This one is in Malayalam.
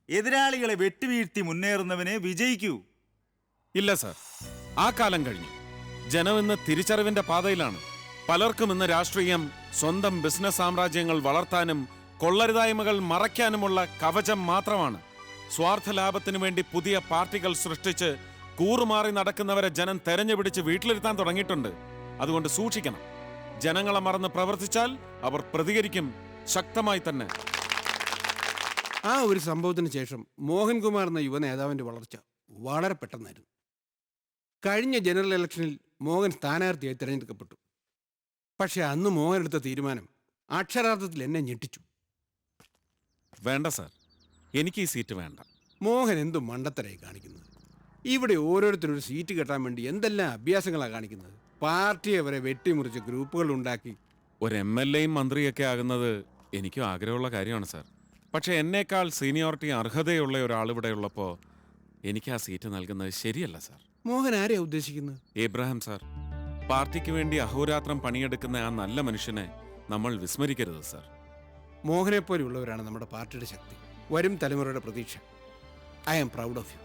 എതിരാളികളെ വെട്ടുവീഴ്ത്തി മുന്നേറുന്നവനെ വിജയിക്കൂ. ഇല്ല സാർ, ആ കാലം കഴിഞ്ഞു. ജനം ഇന്ന് തിരിച്ചറിവിന്റെ പാതയിലാണ്. പലർക്കും ഇന്ന് രാഷ്ട്രീയം സ്വന്തം ബിസിനസ് സാമ്രാജ്യങ്ങൾ വളർത്താനും കൊള്ളരുതായ്മകൾ മറയ്ക്കാനുമുള്ള കവചം മാത്രമാണ്. സ്വാർത്ഥ ലാഭത്തിനു വേണ്ടി പുതിയ പാർട്ടികൾ സൃഷ്ടിച്ച് കൂറുമാറി നടക്കുന്നവരെ ജനം തെരഞ്ഞുപിടിച്ച് വീട്ടിലിരുത്താൻ തുടങ്ങിയിട്ടുണ്ട്. അതുകൊണ്ട് സൂക്ഷിക്കണം. ജനങ്ങളെ മറന്ന് പ്രവർത്തിച്ചാൽ അവർ പ്രതികരിക്കും, ശക്തമായി തന്നെ. ആ ഒരു സംഭവത്തിന് ശേഷം മോഹൻകുമാർ എന്ന യുവ നേതാവിന്റെ വളർച്ച വളരെ പെട്ടെന്നായിരുന്നു. കഴിഞ്ഞ ജനറൽ ഇലക്ഷനിൽ മോഹൻ സ്ഥാനാർത്ഥിയായി തിരഞ്ഞെടുക്കപ്പെട്ടു. പക്ഷെ അന്ന് മോഹൻ എടുത്ത തീരുമാനം അക്ഷരാർത്ഥത്തിൽ എന്നെ ഞെട്ടിച്ചു. വേണ്ട സാർ, എനിക്ക് ഈ സീറ്റ് വേണ്ട. മോഹൻ എന്തു മണ്ടത്തരായി കാണിക്കുന്നത്? ഇവിടെ ഓരോരുത്തരും ഒരു സീറ്റ് കെട്ടാൻ വേണ്ടി എന്തെല്ലാം അഭ്യാസങ്ങളാണ് കാണിക്കുന്നത്. പാർട്ടിയെ വരെ വെട്ടിമുറിച്ച് ഗ്രൂപ്പുകൾ ഉണ്ടാക്കി. ഒരു MLAയും മന്ത്രിയൊക്കെ ആകുന്നത് എനിക്കും ആഗ്രഹമുള്ള കാര്യമാണ് സാർ. പക്ഷെ എന്നേക്കാൾ സീനിയോറിറ്റി അർഹതയുള്ള ഒരാൾ ഇവിടെ ഉള്ളപ്പോൾ എനിക്ക് ആ സീറ്റ് നൽകുന്നത് ശരിയല്ല സാർ. മോഹൻ ആരെയാ ഉദ്ദേശിക്കുന്നത്? Abraham sir. പാർട്ടിക്ക് വേണ്ടി അഹോരാത്രം പണിയെടുക്കുന്ന ആ നല്ല മനുഷ്യനെ നമ്മൾ വിസ്മരിക്കരുത് സാർ. മോഹനെ പോലെയുള്ളവരാണ് നമ്മുടെ പാർട്ടിയുടെ ശക്തി, വരും തലമുറയുടെ പ്രതീക്ഷ. I am proud of U.